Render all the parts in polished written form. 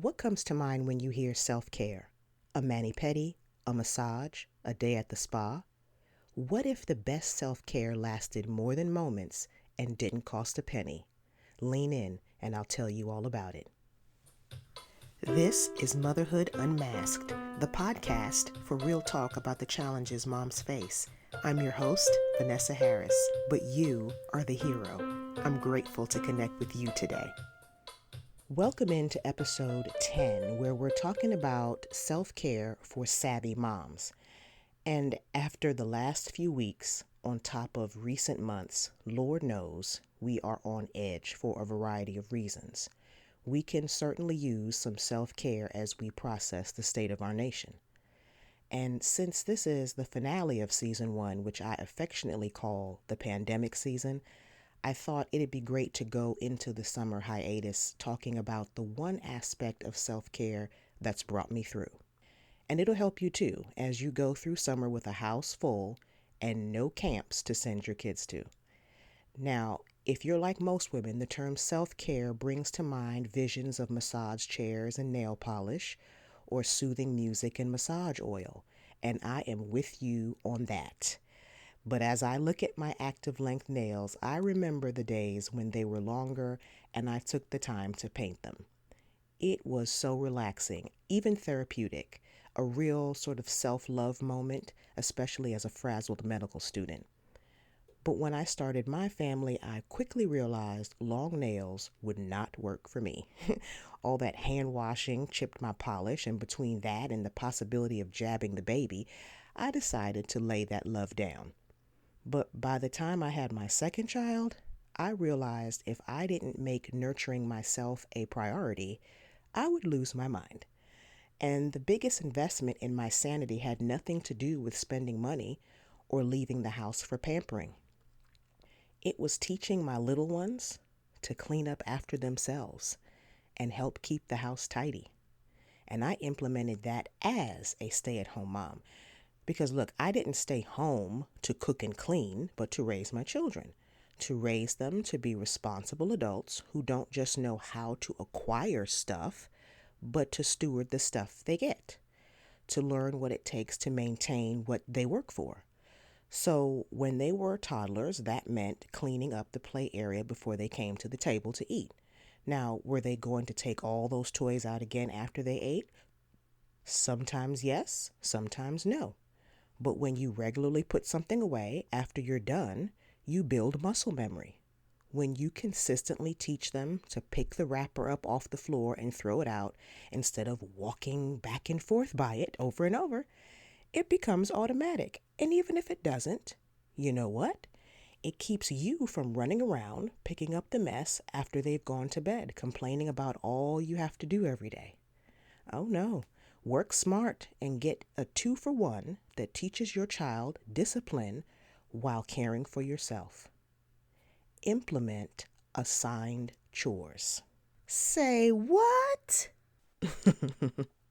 What comes to mind when you hear self-care? A mani-pedi, a massage, a day at the spa? What if the best self-care lasted more than moments and didn't cost a penny? Lean in and I'll tell you all about it. This is Motherhood Unmasked, the podcast for real talk about the challenges moms face. I'm your host, Vanessa Harris, but you are the hero. I'm grateful to connect with you today. Welcome into episode 10, where we're talking about self-care for savvy moms. And after the last few weeks, on top of recent months, Lord knows we are on edge for a variety of reasons. We can certainly use some self-care as we process the state of our nation. And since this is the finale of season 1, which I affectionately call the pandemic season, I thought it'd be great to go into the summer hiatus talking about the one aspect of self-care that's brought me through. And it'll help you too as you go through summer with a house full and no camps to send your kids to. Now, if you're like most women, the term self-care brings to mind visions of massage chairs and nail polish or soothing music and massage oil. And I am with you on that. But as I look at my active length nails, I remember the days when they were longer and I took the time to paint them. It was so relaxing, even therapeutic, a real sort of self-love moment, especially as a frazzled medical student. But when I started my family, I quickly realized long nails would not work for me. All that hand washing chipped my polish, and between that and the possibility of jabbing the baby, I decided to lay that love down. But by the time I had my second child, I realized if I didn't make nurturing myself a priority, I would lose my mind. And the biggest investment in my sanity had nothing to do with spending money or leaving the house for pampering. It was teaching my little ones to clean up after themselves and help keep the house tidy. And I implemented that as a stay-at-home mom. Because look, I didn't stay home to cook and clean, but to raise my children, to raise them to be responsible adults who don't just know how to acquire stuff, but to steward the stuff they get, to learn what it takes to maintain what they work for. So when they were toddlers, that meant cleaning up the play area before they came to the table to eat. Now, were they going to take all those toys out again after they ate? Sometimes yes, sometimes no. But when you regularly put something away after you're done, you build muscle memory. When you consistently teach them to pick the wrapper up off the floor and throw it out instead of walking back and forth by it over and over, it becomes automatic. And even if it doesn't, you know what? It keeps you from running around picking up the mess after they've gone to bed, complaining about all you have to do every day. Oh no. Work smart and get a 2-for-1 that teaches your child discipline while caring for yourself. Implement assigned chores. Say what?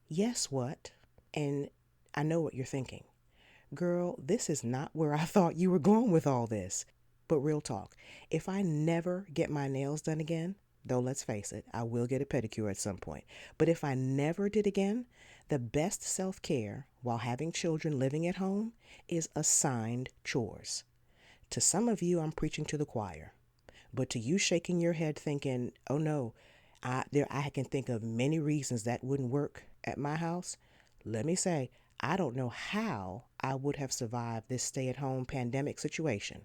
Yes, what? And I know what you're thinking. Girl, this is not where I thought you were going with all this. But real talk, if I never get my nails done again, though let's face it, I will get a pedicure at some point. But if I never did again, the best self-care while having children living at home is assigned chores. To some of you, I'm preaching to the choir. But to you shaking your head thinking, oh no, I can think of many reasons that wouldn't work at my house. Let me say, I don't know how I would have survived this stay-at-home pandemic situation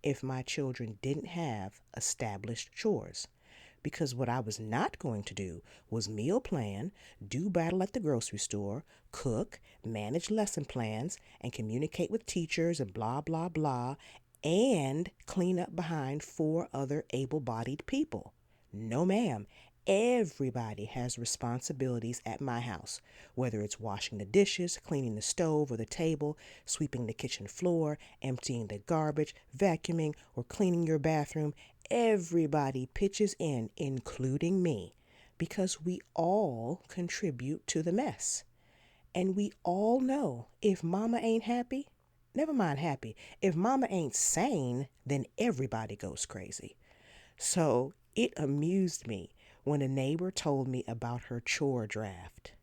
if my children didn't have established chores. Because what I was not going to do was meal plan, do battle at the grocery store, cook, manage lesson plans, and communicate with teachers and blah, blah, blah, and clean up behind 4 other able-bodied people. No, ma'am. Everybody has responsibilities at my house, whether it's washing the dishes, cleaning the stove or the table, sweeping the kitchen floor, emptying the garbage, vacuuming, or cleaning your bathroom. Everybody pitches in, including me, because we all contribute to the mess. And we all know if mama ain't happy, never mind happy, if mama ain't sane, then everybody goes crazy. So it amused me when a neighbor told me about her chore draft.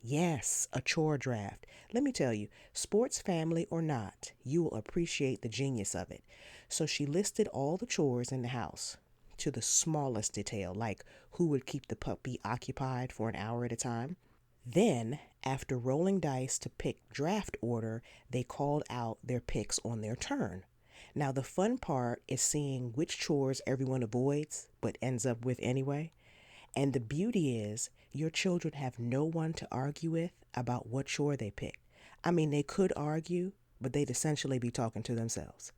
Yes, a chore draft. Let me tell you, sports family or not, you will appreciate the genius of it. So she listed all the chores in the house to the smallest detail, like who would keep the puppy occupied for an hour at a time. Then, after rolling dice to pick draft order, they called out their picks on their turn. Now, the fun part is seeing which chores everyone avoids but ends up with anyway. And the beauty is, your children have no one to argue with about what chore they picked. I mean, they could argue, but they'd essentially be talking to themselves.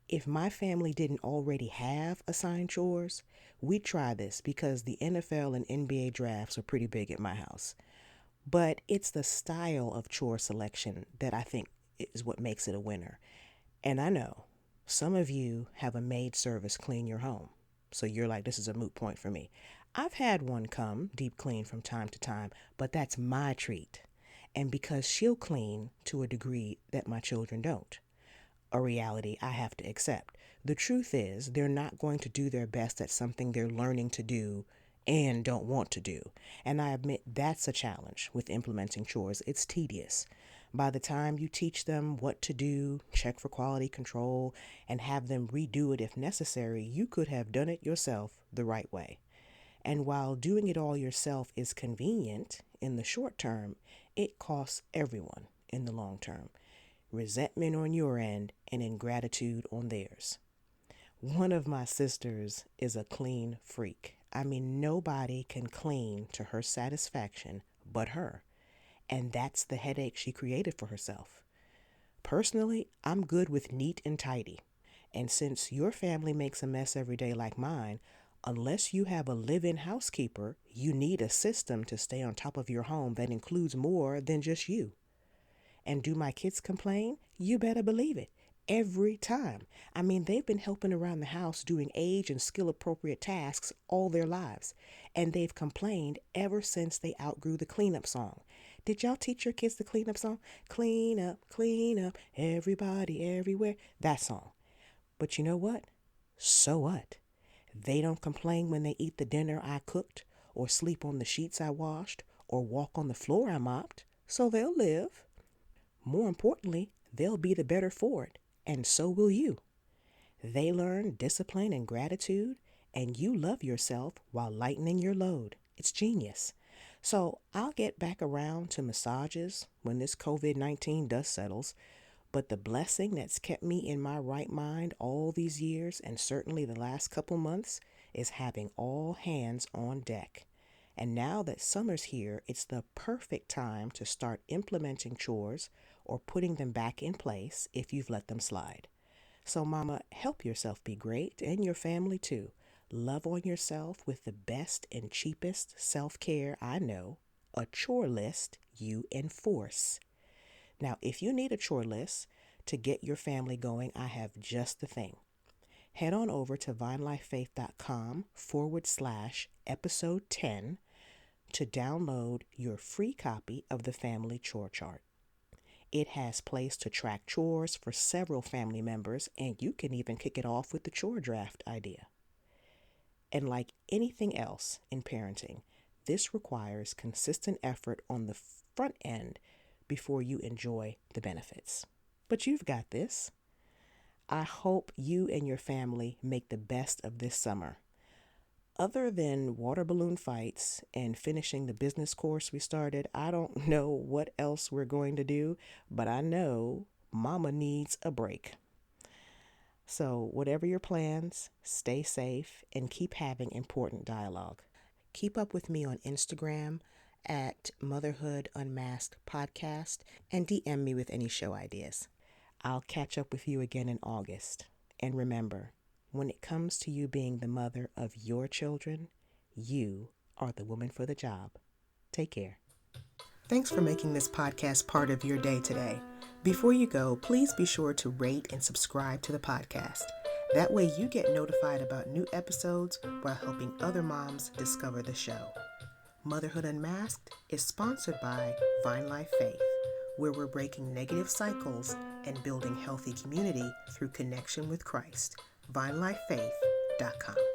If my family didn't already have assigned chores, we'd try this because the NFL and NBA drafts are pretty big at my house. But it's the style of chore selection that I think is what makes it a winner. And I know some of you have a maid service clean your home. So you're like, this is a moot point for me. I've had one come deep clean from time to time, but that's my treat. And because she'll clean to a degree that my children don't. A reality I have to accept. The truth is, they're not going to do their best at something they're learning to do and don't want to do. And I admit that's a challenge with implementing chores. It's tedious. By the time you teach them what to do, check for quality control, and have them redo it if necessary, you could have done it yourself the right way. And while doing it all yourself is convenient in the short term, it costs everyone in the long term. Resentment on your end and ingratitude on theirs. One of my sisters is a clean freak. I mean, nobody can clean to her satisfaction but her. And that's the headache she created for herself. Personally, I'm good with neat and tidy. And since your family makes a mess every day like mine, unless you have a live-in housekeeper, you need a system to stay on top of your home that includes more than just you. And do my kids complain? You better believe it. Every time. I mean, they've been helping around the house doing age and skill appropriate tasks all their lives. And they've complained ever since they outgrew the cleanup song. Did y'all teach your kids the cleanup song? Clean up, everybody, everywhere. That song. But you know what? So what? They don't complain when they eat the dinner I cooked, or sleep on the sheets I washed, or walk on the floor I mopped. So they'll live. More importantly, they'll be the better for it, and so will you. They learn discipline and gratitude, and you love yourself while lightening your load. It's genius. So I'll get back around to massages when this COVID-19 dust settles, but the blessing that's kept me in my right mind all these years, and certainly the last couple months, is having all hands on deck. And now that summer's here, it's the perfect time to start implementing chores or putting them back in place if you've let them slide. So mama, help yourself be great, and your family too. Love on yourself with the best and cheapest self-care I know, a chore list you enforce. Now, if you need a chore list to get your family going, I have just the thing. Head on over to vinelifefaith.com/episode 10 to download your free copy of the family chore chart. It has place to track chores for several family members, and you can even kick it off with the chore draft idea. And like anything else in parenting, this requires consistent effort on the front end before you enjoy the benefits. But you've got this. I hope you and your family make the best of this summer. Other than water balloon fights and finishing the business course we started, I don't know what else we're going to do, but I know mama needs a break. So whatever your plans, stay safe and keep having important dialogue. Keep up with me on Instagram at Motherhood Unmasked Podcast and DM me with any show ideas. I'll catch up with you again in August. And remember, when it comes to you being the mother of your children, you are the woman for the job. Take care. Thanks for making this podcast part of your day today. Before you go, please be sure to rate and subscribe to the podcast. That way you get notified about new episodes while helping other moms discover the show. Motherhood Unmasked is sponsored by Vine Life Faith, where we're breaking negative cycles and building healthy community through connection with Christ. VineLifeFaith.com.